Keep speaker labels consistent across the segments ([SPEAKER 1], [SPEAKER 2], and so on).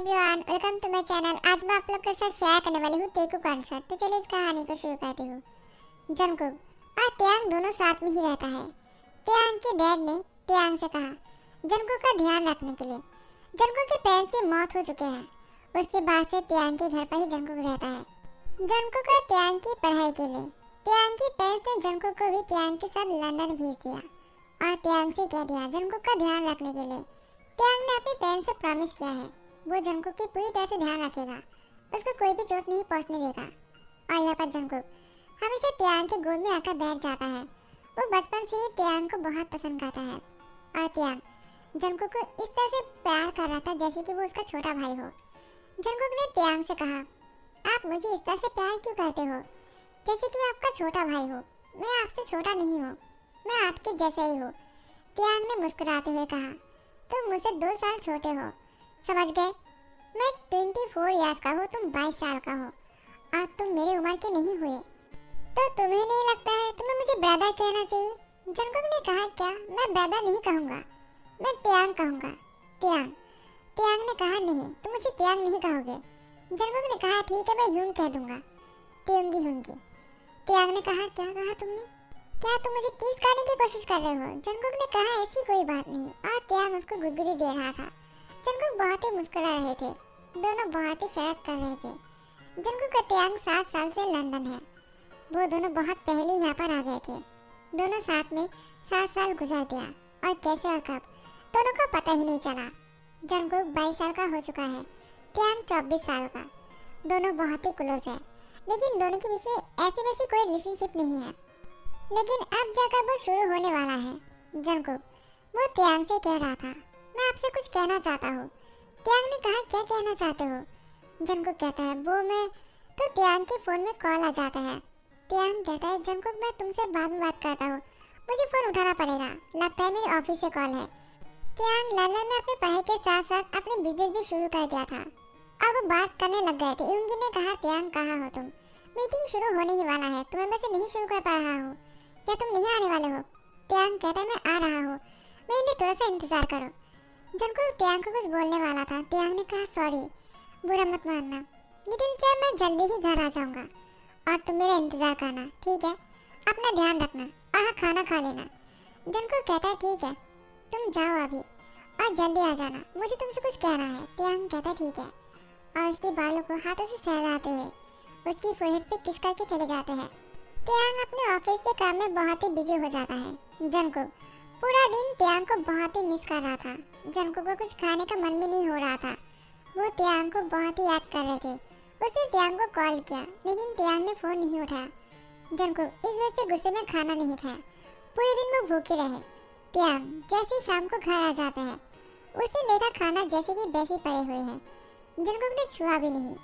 [SPEAKER 1] Everyone, welcome to my channel. आज मैं आप लोग के साथ शेयर करने वाली हूँ तेकू कॉन्सर्ट। तो चलिए इस कहानी को शुरू करती हूँ। जंगकुक और त्यांग दोनों साथ में ही रहता है। त्यांग के डैड ने त्यांग से कहा जंगकुक का ध्यान रखने के लिए। जंगकुक के पेरेंट्स की मौत हो चुके हैं। उसके बाद से त्यांग के घर पर ही जंगकुक रहता है। जंगकुक और त्यांग की पढ़ाई के लिए त्यांग के पेरेंट्स ने जंगकुक को भी त्यांग के साथ लंदन भेज दिया और त्यांग से कह दिया जंगकुक का ध्यान रखने के लिए। त्यांग ने अपने पेरेंट्स से प्रॉमिस किया है वो जंगकुक की पूरी तरह से ध्यान रखेगा, उसको कोई भी चोट नहीं पहुंचने देगा। और यहाँ पर जंगकुक हमेशा त्यांग के गोद में आकर बैठ जाता है। वो बचपन से ही त्यांग को बहुत पसंद करता है और त्यांग जंगकुक को इस तरह से प्यार कर रहा था जैसे कि वो उसका छोटा भाई हो। जंगकुक ने त्यांग से कहा आप मुझे इस तरह से प्यार क्यों करते हो, जैसे कि मैं आपका छोटा भाई हूँ। मैं आपसे छोटा नहीं हूँ, मैं आपके जैसा ही हूँ। त्यांग ने मुस्कुराते हुए कहा तुम मुझसे 2 साल छोटे हो, समझ गए। मैं 24 इयर्स का हूँ, तुम 22 साल का हो और तुम मेरी उम्र के नहीं हुए, तो तुम्हें नहीं लगता है तुम्हें मुझे ब्रदर कहना चाहिए। जंगकुक ने कहा क्या, मैं ब्रदर नहीं कहूँगा, मैं त्यांग कहूँगा। त्यांग त्यांग ने कहा नहीं, तुम मुझे त्यांग नहीं कहोगे। जंगकुक ने कहा ठीक है, मैं यूं कह दूंगा, त्योंगी होंगी। त्यांग ने कहा क्या कहा तुमने, क्या तुम मुझे किस करने की कोशिश कर रहे हो। जंगकुक ने कहा ऐसी कोई बात नहीं और त्यांग उसको गुदगुदी दे रहा था। जंगकुक बहुत ही मुस्कुरा रहे थे, दोनों बहुत ही शरारत कर रहे थे। जंगकुक का त्यांग 7 साल से लंदन है। वो दोनों बहुत पहले यहाँ पर आ गए थे। दोनों साथ में 7 साल गुजार दिया और कैसे और कब दोनों को पता ही नहीं चला। जंगकुक 22 साल का हो चुका है, त्यांग 24 साल का। दोनों बहुत ही क्लोज है, लेकिन दोनों के बीच में ऐसी वैसी कोई रिलेशनशिप नहीं है। लेकिन अब जाकर वो शुरू होने वाला है। जंगकुक वो त्यांग से कह रहा था मैं आपसे कुछ कहना चाहता हूँ। त्यांग ने कहा क्या कहना चाहते हो। जंगकुक कहता है वो मैं, तो त्यांग के फोन में कॉल आ जाता है। त्यांग कहता है जंगकुक मैं तुमसे बाद में बात करता हूँ, मुझे फोन उठाना पड़ेगा, लगता है मेरे ऑफिस से कॉल है। त्यांग लंदन में अपनी पढ़ाई के साथ साथ अपने बिजनेस भी शुरू कर दिया था। अब वो बात करने लग गए थे। युंगी ने कहा त्यांग कहाँ हो तुम, मीटिंग शुरू होने ही वाला है, तुम्हें मैं से नहीं शुरू कर पा रहा हूँ, क्या तुम नहीं आने वाले हो। त्यांग कहता है मैं आ रहा हूँ, मेरे लिए थोड़ा सा इंतजार करो। जंगकुक त्यांग को कुछ बोलने वाला था। त्यांग ने कहा सॉरी, बुरा मत मानना, लेकिन क्या मैं जल्दी ही घर आ जाऊंगा और तुम मेरा इंतजार करना, ठीक है। अपना ध्यान रखना और खाना खा लेना। जंगकुक कहता है ठीक है, तुम जाओ अभी और जल्दी आ जाना, मुझे तुमसे कुछ कहना है। त्यांग कहता है ठीक है और उसके बालों को हाथों से सहलाते हुए उसकी फोरहेड पे किस करके चले जाते हैं। त्यांग अपने ऑफिस के काम में बहुत ही बिजी हो जाता है। जंगकुक पूरा दिन त्यांग को बहुत ही मिस कर रहा था। जंगकुक को कुछ खाने का मन भी नहीं हो रहा था। वो त्यांग को बहुत ही याद कर रहे थे। उसने त्यांग को कॉल किया, लेकिन त्यांग ने फोन नहीं उठाया। जंगकुक इस वजह से गुस्से में खाना नहीं खाया। पूरे दिन वो भूखे रहे। त्यांग जैसे शाम को घर आ जाता है, उसने देखा खाना जैसे कि वैसे पड़े हुए हैं। जंगकुक ने छुआ भी नहीं।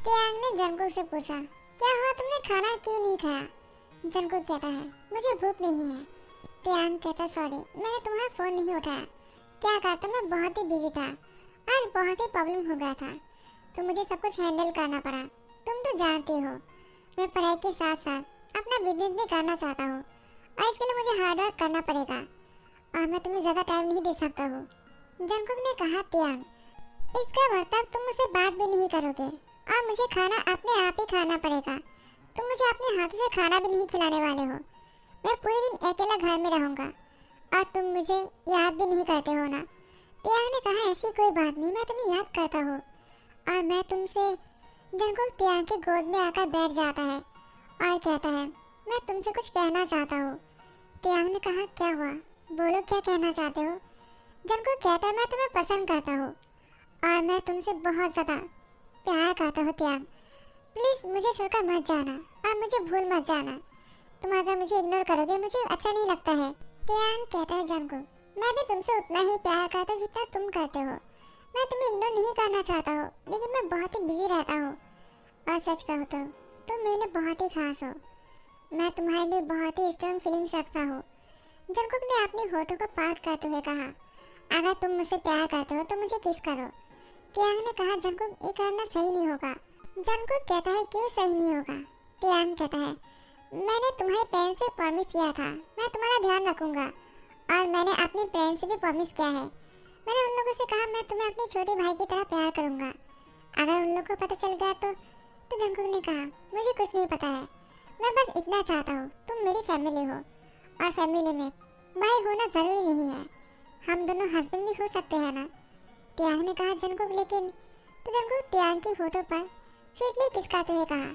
[SPEAKER 1] त्यांग ने जंगकुक से पूछा क्या हुआ, तुमने खाना क्यों नहीं खाया। जंगकुक कहता है मुझे भूख नहीं है। त्यांग कहता सॉरी, मैंने तुम्हारा फोन नहीं उठाया, क्या करता, मैं बहुत ही बिजी था, आज बहुत ही प्रॉब्लम हो गया था, तो मुझे सब कुछ हैंडल करना पड़ा। तुम तो जानती हो मैं पढ़ाई के साथ साथ अपना बिजनेस भी करना चाहता हूँ और इसके लिए मुझे हार्ड वर्क करना पड़ेगा और मैं तुम्हें ज़्यादा टाइम नहीं दे सकता हूँ। जंगकुक ने कहा त्यांग इसका मतलब तुम मुझसे बात भी नहीं करोगे और मुझे खाना अपने आप ही खाना पड़ेगा, तुम मुझे अपने हाथों से खाना भी नहीं खिलाने वाले हो। मैं पूरे दिन अकेला घर में रहूँगा और तुम मुझे याद भी नहीं करते हो ना। त्यांग ने कहा ऐसी कोई बात नहीं, मैं तुम्हें याद करता हूँ और मैं तुमसे। जंगकुक त्यांग के गोद में आकर बैठ जाता है और कहता है मैं तुमसे कुछ कहना चाहता हूँ। त्यांग ने कहा क्या हुआ, बोलो क्या कहना चाहते हो। जंगकुक कहता है मैं तुम्हें पसंद करता हूँ और मैं तुमसे बहुत ज़्यादा प्यार करता हूँ। त्यांग प्लीज़ मुझे छोड़कर मत जाना और मुझे भूल मत जाना, तुम अगर मुझे इग्नोर करोगे मुझे अच्छा नहीं लगता है। त्यांग कहता है जंगकुक मैं भी तुमसे उतना ही प्यार करता हूँ जितना तुम करते हो, मैं तुम्हें इग्नोर नहीं करना चाहता हूँ, लेकिन मैं बहुत ही बिजी रहता हूँ और सच कहूँ तो तुम मेरे लिए बहुत ही खास हो, मैं तुम्हारे लिए बहुत ही स्ट्रॉन्ग फीलिंग्स रखता हूँ। जंगकुक ने अपने होठों को पाट करते हुए कहा अगर तुम मुझसे प्यार करते हो तो मुझे किस करो। त्यांग ने कहा जंगकुक ये करना सही नहीं होगा। जंगकुक कहता है क्यों सही नहीं होगा। त्यांग कहता है मैंने तुम्हारे पेरेंट्स से प्रॉमिस किया था मैं तुम्हारा ध्यान रखूंगा और मैंने अपने पेरेंट्स से भी प्रॉमिस किया है। मैंने उन लोगों से कहा मैं तुम्हें अपने छोटे भाई की तरह प्यार करूंगा अगर उन लोग को पता चल गया तो जंगकुक ने कहा, मुझे कुछ नहीं पता है, मैं बस इतना चाहता हूँ तुम मेरी फैमिली हो, और फैमिली में भाई होना जरूरी नहीं है, हम दोनों हस्बैंड भी हो सकते हैं ना। टियांग ने कहा, जंगकुक लेकिन, तो जंगकुक टियांग की फोटो पर स्वीटली किसकाते हुए कहा,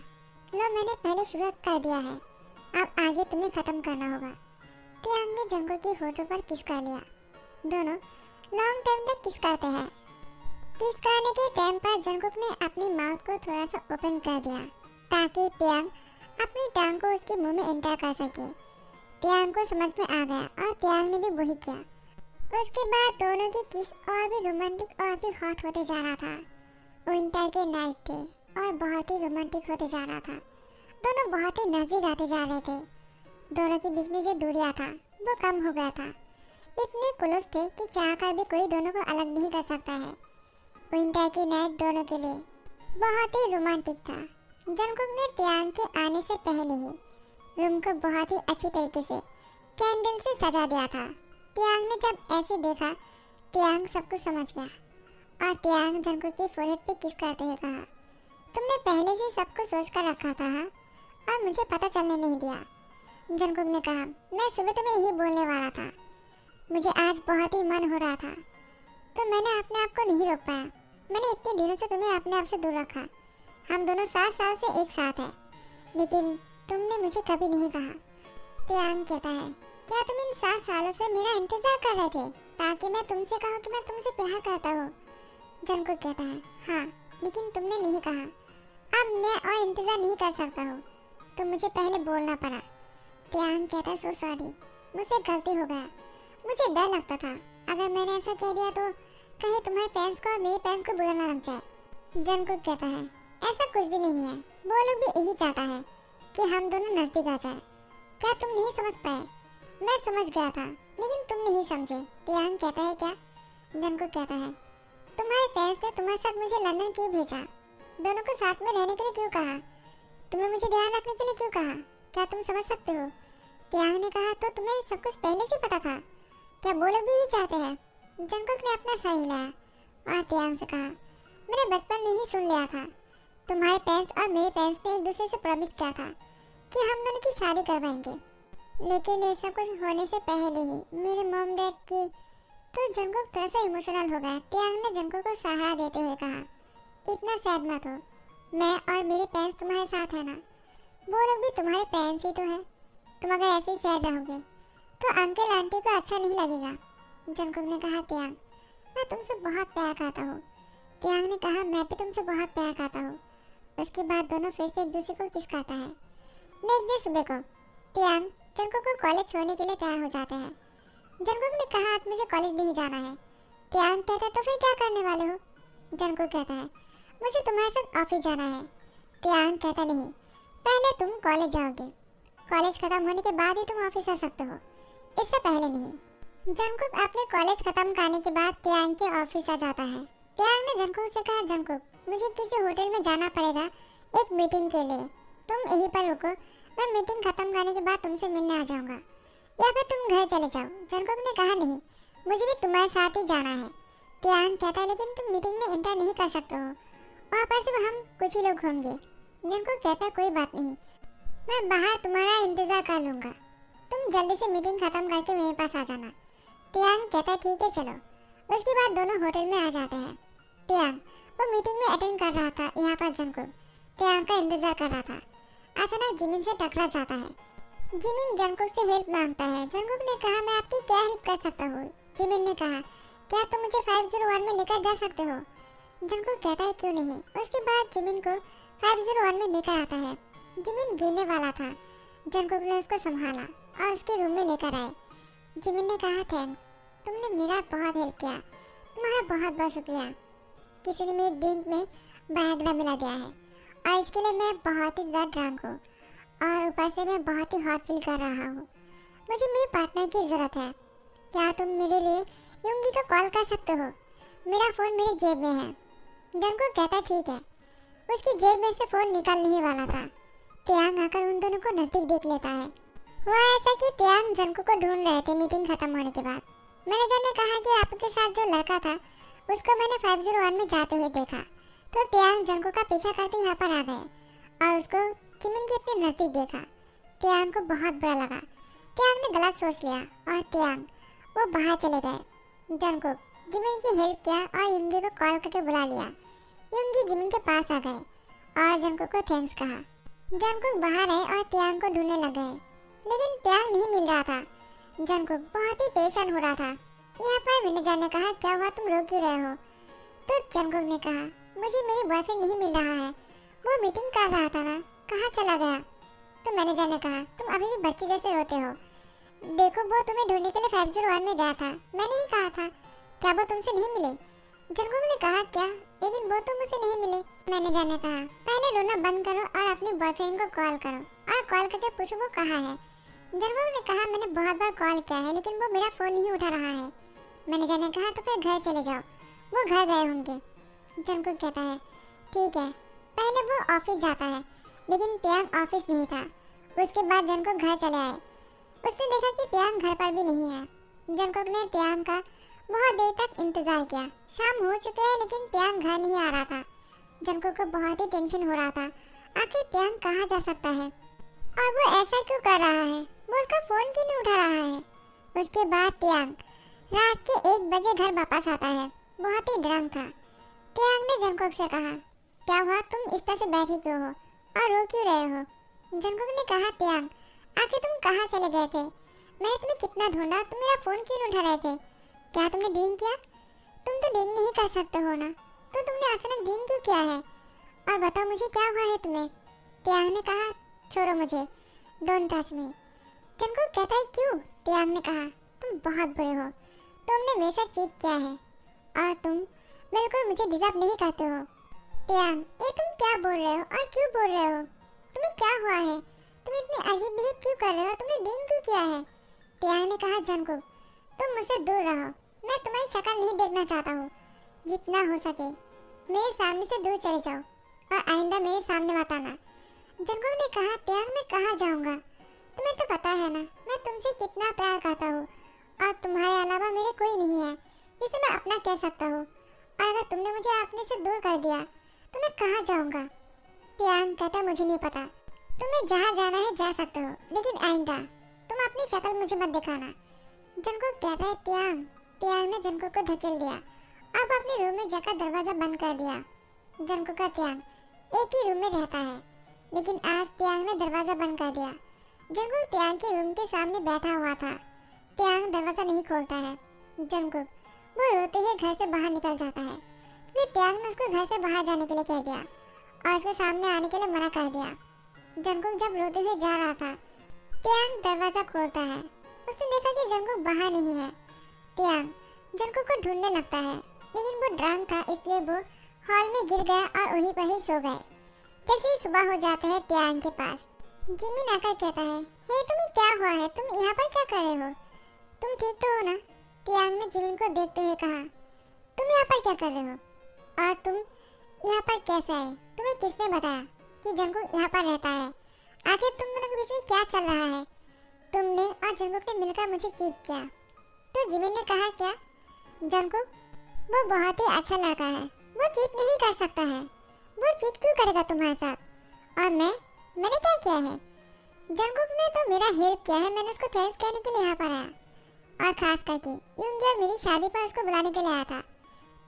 [SPEAKER 1] लो मैंने पहले शुरुआत कर दिया है, अब आगे तुम्हें खत्म करना होगा। टियांग ने जंगकुक की फोटो पर किस कर लिया। दोनों लॉन्ग टाइम तक किस करते हैं। किस करने के टाइम पर जंगकुक ने अपनी माउथ को थोड़ा सा ओपन कर दिया ताकि टियांग अपनी टांग को उसके मुंह में एंटर कर सके। टियांग को समझ में आ गया और टियांग ने भी वही किया। उसके बाद दोनों की किस और भी रोमांटिक और भी हॉट होते जा रहा था। विंटर के नाइट थे और बहुत ही रोमांटिक होते जा रहा था। दोनों बहुत ही नजदीक आते जा रहे थे। दोनों के बीच में जो दूरियां था वो कम हो गया था। इतने क्लोज थे कि चाहकर भी कोई दोनों को अलग नहीं कर सकता है। विंटर की नाइट दोनों के लिए बहुत ही रोमांटिक था। जंगकुक ने टियांग के आने से पहले ही रूम को बहुत ही अच्छी तरीके से कैंडल से सजा दिया था। टियांग ने जब ऐसे देखा, टियांग सब कुछ समझ गया और टियांग जंगकुक की फोrehead पे किस करते हुए कहा, तुमने पहले से सब कुछ सोच कर रखा था हाँ? और मुझे पता चलने नहीं दिया। जंगकुक ने कहा, मैं सुबह तुम्हें यही बोलने वाला था, मुझे आज बहुत ही मन हो रहा था तो मैंने अपने आप को नहीं रोक पाया। मैंने इतने दिनों से तुम्हें अपने आप से दूर रखा। हम दोनों 7 साल से एक साथ हैं, लेकिन तुमने मुझे कभी नहीं कहा। टियांग कहता है, क्या तुम इन 7 सालों से मेरा इंतजार कर रहे थे ताकि मैं तुमसे कहूँ कि मैं तुमसे प्यार करता हूँ। जंगकुक कहता है, हाँ, लेकिन तुमने नहीं कहा। अब मैं और इंतजार नहीं कर सकता हूँ, तो मुझे पहले बोलना पड़ा। टियांग कहता है, सो सॉरी, मुझसे गलती हो गया। मुझे डर लगता था अगर मैंने ऐसा कह दिया तो कहीं तुम्हारे पेरेंट्स को और मेरे पेरेंट्स को बुरा ना लग जाए। जंगकुक कहता है, ऐसा कुछ भी नहीं है, वो लोग भी यही चाहता है कि हम दोनों नजदीक आ जाए। क्या तुम नहीं समझ पाए? मैं समझ गया था लेकिन तुम नहीं समझे। टियांग कहता है, क्या? जंगकुक कहता है, तुम्हारे पेरेंट्स ने तुम्हारे साथ मुझे लंदन क्यों भेजा? दोनों को साथ में रहने के लिए क्यों कहा? तुम्हें मुझे ध्यान रखने के लिए क्यों कहा? क्या तुम समझ सकते हो? टियांग ने कहा, तो तुम्हें सब कुछ पहले से पता था? क्या वो लोग भी यही चाहते हैं? जंगकुक ने अपना सर हिलाया और टियांग से कहा, मैंने बचपन में ही सुन लिया था, तुम्हारे पेरेंट्स और मेरे पेरेंट्स ने एक दूसरे से प्रॉमिस किया था कि हम दोनों की शादी करवाएंगे, लेकिन ऐसा कुछ होने से पहले ही मेरे मॉम डैड की। तो जंगकुक थोड़ा सा इमोशनल हो गया। टियांग ने जंगकुक को सहारा देते हुए कहा, इतना सैड मत हो, मैं और मेरे पेरेंट्स तुम्हारे साथ है ना, वो लोग भी तुम्हारे पेरेंट्स ही तो है। तुम अगर ऐसे ही सैड रहोगे तो अंकल आंटी को अच्छा नहीं लगेगा। जंगकुक ने कहा, टियांग, मैं तुमसे बहुत प्यार करता हूँ। टियांग ने कहा, मैं भी तुमसे बहुत प्यार करता हूँ। उसके बाद दोनों फिर से एक दूसरे को किस करता है। नेक्स्ट डे सुबह को टियांग जंगकुक को कॉलेज छोड़ने के लिए तैयार हो जाते हैं। जंगकुक ने कहा, आज मुझे कॉलेज नहीं जाना है। टियांग कहता है, तो फिर क्या करने वाले हो? जंगकुक कहता है, मुझे तुम्हारे साथ ऑफिस जाना है। टियांग कहता, नहीं, पहले तुम कॉलेज जाओगे, कॉलेज खत्म होने के बाद ही तुम ऑफिस आ सकते हो, इससे पहले नहीं। जंगकुक अपने कॉलेज खत्म करने के बाद टियांग के ऑफिस आ जाता है। टियांग ने जंगकुक से कहा, जंगकुक, मुझे किसी होटल में जाना पड़ेगा एक मीटिंग के लिए, तुम यहीं पर रुको, मैं मीटिंग खत्म करने के बाद तुमसे मिलने आ जाऊंगा, या फिर तुम घर चले जाओ। जंगकुक ने कहा, नहीं, मुझे भी तुम्हारे साथ ही जाना है। टियांग कहता है, लेकिन तुम मीटिंग में एंटर नहीं कर सकते हो, वहाँ पर सिर्फ हम कुछ ही लोग होंगे। जंगकुक कहता है, कोई बात नहीं, मैं बाहर तुम्हारा इंतजार कर लूँगा, तुम जल्दी से मीटिंग खत्म करके मेरे पास आ जाना। टियांग कहता है, ठीक है, चलो। उसके बाद दोनों होटल में आ जाते हैं। टियांग वो मीटिंग में अटेंड कर रहा था, यहाँ पर जंगकुक टियांग का इंतजार कर रहा था। अचानक जिमिन से टकरा जाता है। जिमिन जंगकुक से हेल्प मांगता है। जंगकुक ने कहा, मैं आपकी क्या हेल्प कर सकता हूँ? जिमिन ने कहा, क्या तुम मुझे 501 में लेकर जा सकते हो? जंगकुक कहता है, क्यों नहीं। उसके बाद जिमिन को 501 में लेकर आता है। जिमिन गिरने वाला था, जंगकुक ने उसको संभाला और उसके रूम में लेकर आए। जिमिन ने कहा, थैंक्स, तुमने मेरा बहुत हेल्प किया, तुम्हारा बहुत बहुत शुक्रिया। किसी ने मेरी ड्रिंक में वायग्रा मिला दिया है और इसके लिए मैं बहुत ही ज़्यादा ड्रंक हूँ और ऊपर से मैं बहुत ही हॉट फील कर रहा हूँ। मुझे मेरे पार्टनर की ज़रूरत है, क्या तुम मेरे लिए युंगी को कॉल कर सकते हो? मेरा फ़ोन मेरी जेब में है। जंगकुक कहता है, ठीक है। उसकी जेब में से फ़ोन निकलने ही वाला था। टियांग आकर उन दोनों को नज़दीक देख लेता है। हुआ ऐसा कि टियांग जंगकुक को ढूंढ रहे थे मीटिंग खत्म होने के बाद। मैनेजर ने कहा कि आपके साथ जो लड़का था उसको मैंने 501 में जाते हुए देखा। तो त्यांग जंगकुक का पीछा करते यहाँ पर आ गए और उसको जिमिन के इतने नजदीक देखा। त्यांग को बहुत बुरा लगा। त्यांग ने गलत सोच लिया और त्यांग वो बाहर चले गए। जंगकुक जिमिन की हेल्प किया और युंगी को कॉल करके बुला लिया। युंगी जिमिन के पास आ गए और जंगकुक को थैंक्स कहा। जंगकुक बाहर आए और त्यांग को ढूंढने लग गए, लेकिन त्यांग नहीं मिल रहा था। जंगकुक बहुत ही परेशान हो रहा था। यहाँ पर मैनेजर ने कहा, क्या हुआ, तुम रो क्यों रहे हो? तो जंगकुक ने कहा, मुझे मेरी बॉयफ्रेंड नहीं मिल रहा है, वो मीटिंग कर रहा था ना, कहाँ चला गया? तो मैनेजर ने कहा, तुम अभी भी बच्चे जैसे रोते हो। देखो वो तुम्हें ढूंढने के लिए 501 में गया था, मैंने ही कहा था, क्या वो तुमसे नहीं मिले? जंगकुक ने कहा, क्या? लेकिन वो तो मुझसे नहीं मिले। मैनेजर ने कहा, पहले रोना बंद करो और अपने बॉयफ्रेंड को कॉल करो और कॉल करके पूछो वो कहाँ है। जंगकुक ने कहा, मैंने बहुत बार कॉल किया है लेकिन वो मेरा फोन नहीं उठा रहा है। मैनेजर ने कहा, तो फिर घर चले जाओ, वो घर गए होंगे। जंगकुक कहता है, ठीक है। पहले वो ऑफिस जाता है लेकिन त्यांग ऑफिस नहीं था। उसके बाद जंगकुक घर चले आए। उसने देखा कि त्यांग घर पर भी नहीं है। जंगकुक ने त्यांग का बहुत देर तक इंतजार किया। शाम हो चुके हैं लेकिन त्यांग घर नहीं आ रहा था। जंगकुक को बहुत ही टेंशन हो रहा था, आखिर त्यांग कहाँ जा सकता है और वो ऐसा क्यों कर रहा है, वो उसका फोन क्यों नहीं उठा रहा है। उसके बाद त्यांग रात के 1 बजे घर वापस आता है, बहुत ही ड्रंक था। त्यांग ने जंगकुक से कहा, क्या हुआ, तुम इस तरह से बैठे क्यों हो और रो क्यों रहे हो? जंगकुक ने कहा, त्यांग आखिर तुम कहाँ चले गए थे? मैंने तुम्हें कितना ढूंढा, तुम मेरा फोन क्यों नहीं उठा रहे थे? क्या तुमने ड्रिंक किया? तुम तो ड्रिंक नहीं कर सकते हो ना, तो तुमने अचानक ड्रिंक क्यों किया है? और बताओ मुझे क्या हुआ है तुम्हें? त्यांग ने कहा, छोड़ो मुझे, डोंट टच मी। जंगकुक कहता है, क्यों? त्यांग ने कहा, तुम बहुत बुरे हो, तुमने मेरे साथ चीट किया है और तुम बिल्कुल मुझे डिजर्व नहीं करते हो। त्यांग, ये तुम क्या बोल रहे हो और क्यों बोल रहे हो? तुम्हें क्या हुआ है? तुम इतने अजीब बिहेव क्यों कर रहे हो? तुमने ड्रिंक क्यों किया है? त्यांग ने कहा, जंगकुक तुम मुझसे दूर रहो, मैं तुम्हारी शक्ल नहीं देखना चाहता हूँ। जितना हो सके मेरे सामने से दूर चले जाओ और आइंदा मेरे सामने मत आना। जंगकुक ने कहा, त्यांग मैं कहाँ जाऊँगा? तुम्हें तो पता है ना मैं तुमसे कितना प्यार करता हूँ और तुम्हारे अलावा मेरे कोई नहीं है जिसे मैं अपना कह सकता हूँ, और अगर तुमने मुझे अपने से दूर कर दिया तो मैं कहाँ जाऊँगा? त्यांग कहता, मुझे नहीं पता, तुम्हें जहाँ जाना है जा सकते हो, लेकिन आइंदा तुम अपनी शक्ल मुझे मत दिखाना। जंगकुक कहता है, त्यांग। त्यांग ने जंगकुक को धकेल दिया। अब अपने रूम में जाकर दरवाजा बंद कर दिया। जंगकुक का त्यांग एक ही रूम में रहता है, लेकिन आज त्यांग ने दरवाजा बंद कर दिया। जंगकुक त्यांग के रूम के सामने बैठा हुआ था। त्यांग दरवाजा नहीं खोलता है। जंगकुक वो रोते हुए घर से बाहर निकल जाता है। फिर त्यांग ने उसको घर से बाहर जाने के लिए कह दिया और उसके सामने आने के लिए मना कर दिया। जंगकुक जब रोते हुए जा रहा था, त्यांग दरवाजा खोलता है। उसने देखा कि जंगकुक बाहर नहीं है। त्यांग जंगकुक को ढूंढने लगता है, लेकिन वो ड्रंक था इसलिए वो हॉल में गिर गया और वहीं पर ही सो गए। जैसे ही सुबह हो जाता है, त्यांग के पास जिमिन आकर कहता है, हे तुम्हें क्या हुआ है, तुम यहाँ पर क्या कर रहे हो? तुम ठीक तो हो ना? त्यांग ने जिमिन को देखते हुए कहा, तुम यहाँ पर क्या कर रहे हो और तुम यहाँ पर कैसे आए? तुम्हें किसने बताया कि जंगकुक यहाँ पर रहता है? आखिर तुम दोनों के बीच में क्या चल रहा है? तुमने और जंगकुक ने मिलकर मुझे चीट किया। तो जिमिन ने कहा, क्या? जंगकुक वो बहुत ही अच्छा लड़का है, वो चीट नहीं कर सकता है। वो चीट क्यों करेगा तुम्हारे साथ? और मैंने क्या किया है? जंगकुक ने तो मेरा हेल्प किया है, मैंने उसको थैंक्स कहने के लिए यहाँ पर आया, और खास करके युंगियर मेरी शादी पर उसको बुलाने के लिए आया था।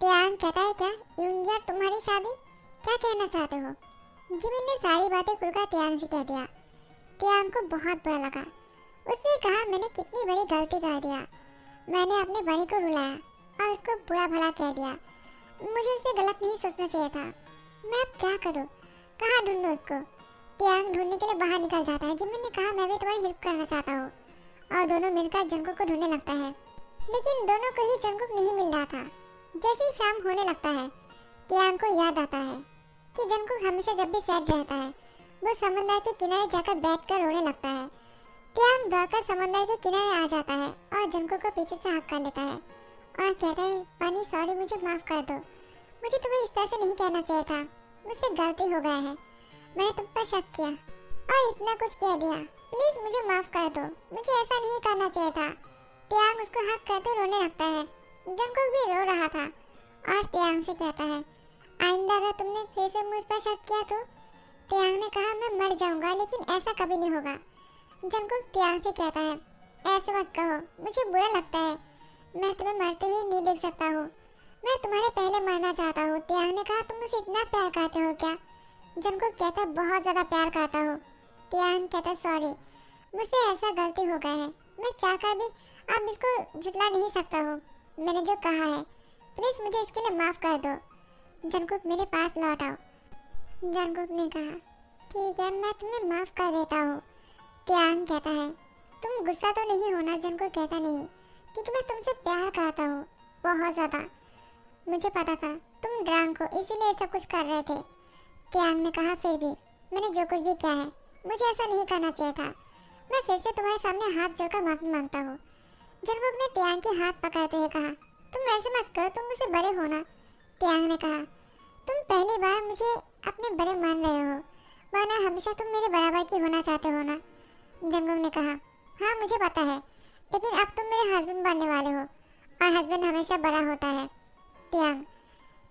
[SPEAKER 1] त्यांग कहता है, क्या युंगियर तुम्हारी शादी? क्या कहना चाहते हो? जिमिन ने सारी बातें खुलकर त्यांग से कह दिया। त्यांग को बहुत बुरा लगा। उसने कहा, मैंने कितनी बड़ी गलती कर दिया। मैंने अपने बड़ी को रुलाया और उसको बुरा भला कह दिया। मुझे उससे गलत नहीं सोचना चाहिए था। मैं अब क्या करूं? कहाँ ढूंढूं उसको? त्यांग ढूंढने के लिए बाहर निकल जाता है। जिमिन ने कहा, मैं भी तुम्हारी हेल्प करना चाहता हूँ, और दोनों मिलकर जंगकुक को ढूंढने लगता है। लेकिन दोनों को ही जंगकुक नहीं मिल रहा था। जैसे ही शाम होने लगता है, त्यांग को याद आता है कि जंगकुक हमेशा जब भी सैड रहता है वो समंदर के किनारे जाकर बैठकर रोने लगता है। त्यांग दौड़कर समंदर के किनारे आ जाता है और जंगकुक को पीछे से हक कर लेता है और कहता है, पानी सॉरी, मुझे माफ़ कर दो। मुझे तुम्हें इस तरह से नहीं कहना चाहिए था, मुझसे गलती हो गया है। मैंने तुम पर शक किया और इतना कुछ कह दिया। प्लीज़ मुझे माफ़ कर दो, मुझे ऐसा नहीं करना चाहिए था। त्यांग उसको हक करते रोने लगता है। जंगकुक भी रो रहा था और त्यांग से कहता है, आइंदा अगर तुमने फिर से मुझ पर शक किया तो? त्याग ने कहा, मैं मर जाऊंगा लेकिन ऐसा कभी नहीं होगा। जंगकुक त्याग से कहता है, ऐसे मत कहो, मुझे बुरा लगता है, मैं तुम्हें मरते हुए नहीं देख सकता हूँ, मैं तुम्हारे पहले मरना चाहता हूँ। त्याग ने कहा, तुम मुझे इतना प्यार करते हो क्या? जंगकुक कहता, बहुत ज़्यादा प्यार करता हूँ। त्याग कहता, सॉरी, मुझसे ऐसा गलती हो गया है, मैं चाहकर भी अब इसको झुटला नहीं सकता हूँ। मैंने जो कहा है प्लीज़ मुझे इसके लिए माफ़ कर दो। जंगकुक, मेरे पास लौट आओ। जंगकुक ने कहा, ठीक है, मैं तुम्हें माफ़ कर देता हूँ। त्याग कहता है, तुम गुस्सा तो नहीं होना? जंगकुक कहता, नहीं, क्योंकि मैं तुमसे प्यार करता हूँ बहुत ज़्यादा। मुझे पता था तुम ड्रंक हो इसीलिए सब कुछ कर रहे थे। त्याग ने कहा, फिर भी मैंने जो कुछ भी किया है मुझे ऐसा नहीं करना चाहिए था। मैं फिर से तुम्हारे सामने हाथ जोड़कर माफ़ी मांगता हूँ। जंगकुक ने त्याग के हाथ पकड़ते हुए कहा, तुम ऐसे मत करो, तुम मुझसे बड़े हो ना। त्याग ने कहा, तुम पहली बार मुझे अपने बड़े मान रहे हो, वरना हमेशा तुम मेरे बराबर की होना चाहते हो ना। जंगकुक ने कहा, हाँ मुझे पता है, लेकिन अब तुम मेरे हस्बैंड बनने वाले हो और हस्बैंड हमेशा बड़ा होता है। त्याग,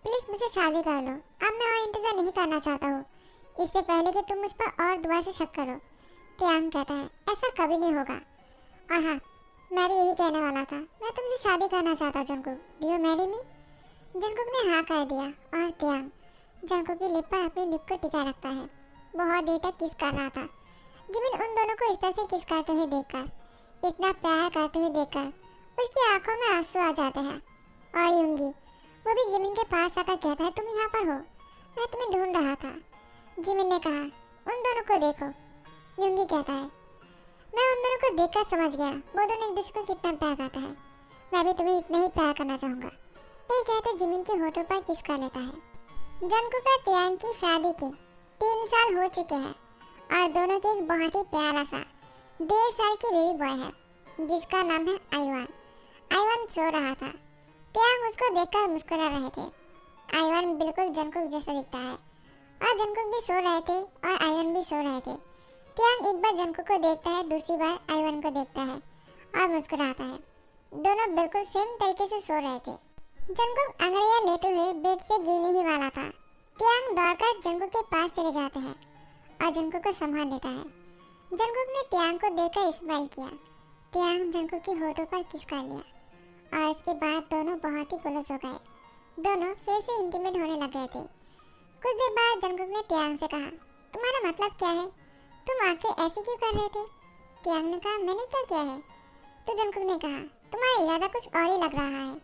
[SPEAKER 1] प्लीज़ मुझसे शादी कर लो, अब मैं और इंतज़ार नहीं करना चाहता हूँ, इससे पहले कि तुम मुझ पर और दोबारा से शक करो। त्याग कहता है, ऐसा कभी नहीं होगा। और हाँ, मैं भी यही कहने वाला था, मैं तुमसे शादी करना चाहता हूँ Jungkook, do you marry me? Jungkook ने हाँ कर दिया और त्याग जंगकुक की लिप पर अपनी लिप को टिका रखता है। बहुत देर तक किस कर रहा था। जिमिन उन दोनों को इस तरह से किस करते हुए देखकर, इतना प्यार करते हुए देखकर, उसकी आंखों में आंसू आ जाते हैं। और युंगी, वो भी जिमिन के पास आकर कहता है, तुम यहाँ पर हो, मैं तुम्हें ढूंढ रहा था। जिमिन ने कहा, उन दोनों को देखो। युंगी कहता है, मैं उन दोनों को देखकर समझ गया वो दोनों एक दूसरे को कितना प्यार करता है, मैं भी तुम्हें इतना ही प्यार करना चाहूँगा। ये कहते जिमिन के होठों पर किस कर लेता है। जंगकुक और त्याग की शादी के 3 साल हो चुके हैं और दोनों के एक बहुत ही प्यारा सा 1.5 साल की बेबी बॉय है जिसका नाम है आइवान। आइवान सो रहा था। त्याग उसको देखकर मुस्कुरा रहे थे। आइवान बिल्कुल जंगकुक जैसा दिखता है और जंगकुक भी सो रहे थे और आइवान भी सो रहे थे। त्याग एक बार जंगकुक को देखता है, दूसरी बार आइवान को देखता है और मुस्कुराता है। दोनों बिल्कुल सेम तरीके से सो रहे थे। जंगकुक अंगड़ियां लेते हुए बेड से गिरने ही वाला था। त्याग दौड़कर जंगकुक के पास चले जाते हैं और जंगकुक को संभाल लेता है। जंगकुक ने त्याग को देखकर स्माइल किया। त्याग जंगकुक के होठों पर किस कर लिया और इसके बाद दोनों बहुत ही क्लोज हो गए। दोनों फिर से इंटीमेट होने लग गए थे। कुछ देर बाद जंगकुक ने त्याग से कहा, तुम्हारा मतलब क्या है? तुम आके ऐसे क्यों कर रहे थे? त्याग ने कहा, मैंने क्या किया है? तो जंगकुक ने कहा, तुम्हारा इरादा कुछ और ही लग रहा है।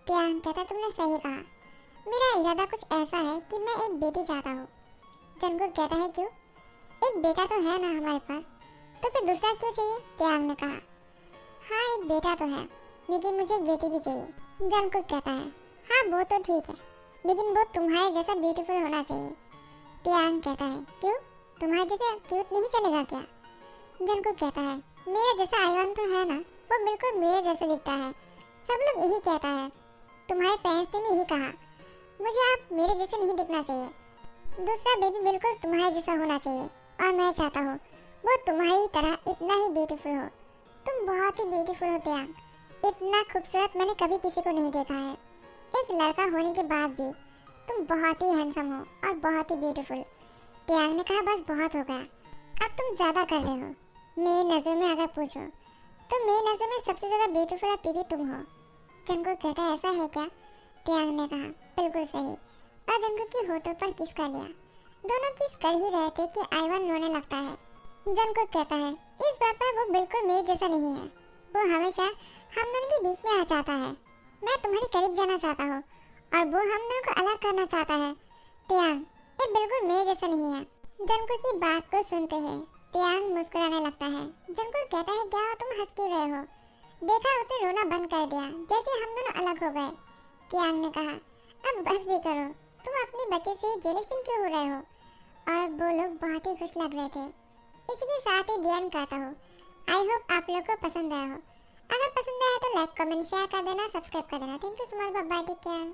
[SPEAKER 1] त्याग कहता, तुमने सही कहा, मेरा इरादा कुछ ऐसा है कि मैं एक बेटी चाहता हूँ। जंगकुक कहता है, क्यों? एक बेटा तो है ना हमारे पास, तो फिर दूसरा क्यों चाहिए? त्याग ने कहा, हाँ एक बेटा तो है, लेकिन मुझे एक बेटी भी चाहिए। जंगकुक कहता है, हाँ वो तो ठीक है, लेकिन वो तुम्हारे जैसा ब्यूटीफुल होना चाहिए। त्याग कहता है, क्यों? तुम्हारे जैसे क्यूट नहीं चलेगा क्या? जंगकुक कहता है, मेरा जैसा आइवान तो है ना, वो बिल्कुल मेरे जैसा दिखता है, सब लोग यही कहता है, तुम्हारे पेरेंट्स ने भी यही कहा, मुझे आप मेरे जैसे नहीं दिखना चाहिए। दूसरा बेबी बिल्कुल तुम्हारे जैसा होना चाहिए और मैं चाहता हूँ वो तुम्हारी तरह इतना ही ब्यूटीफुल हो। तुम बहुत ही ब्यूटीफुल हो त्याग, इतना खूबसूरत मैंने कभी किसी को नहीं देखा है। एक लड़का होने के बाद भी तुम बहुत ही हैंडसम हो और बहुत ही ब्यूटीफुल। त्याग ने कहा, बस बहुत हो गया, अब तुम ज़्यादा कर रहे हो। मेरी नज़र में अगर पूछो तो मेरी नज़र में सबसे ज़्यादा ब्यूटीफुल और प्रीटी तुम हो। जंगकुक कहता है, ऐसा है क्या? त्याग ने कहा, बिल्कुल सही। और जंगकुक के होठों पर किस कर लिया। दोनों किस कर ही रहे थे कि आइवान रोने लगता है। जंगकुक कहता है, इस बात पर वो बिल्कुल मेरे जैसा नहीं है, वो हमेशा हम दोनों के बीच में आ जाता है। मैं तुम्हारे करीब जाना चाहता हूँ और वो हम दोनों को अलग करना चाहता है। त्याग, ये बिल्कुल मेरे जैसा नहीं है। जंगकुक की बात को सुनते हैं त्याग मुस्कुराने लगता है। जंगकुक कहता है, क्या तुम हंस क्यों रहे हो? देखा उसने रोना बंद कर दिया जैसे हम दोनों अलग हो गए। त्याग ने कहा, अब बस भी करो, तुम अपने बच्चे से जेलस क्यों हो रहे हो? और वो लोग बहुत ही खुश लग रहे थे। इसी के साथ ही ध्यान करता हूँ। आई होप आप लोग को पसंद आया हो। अगर पसंद आया तो लाइक कमेंट शेयर कर देना, सब्सक्राइब कर देना। Thank you so much, bye bye, take care.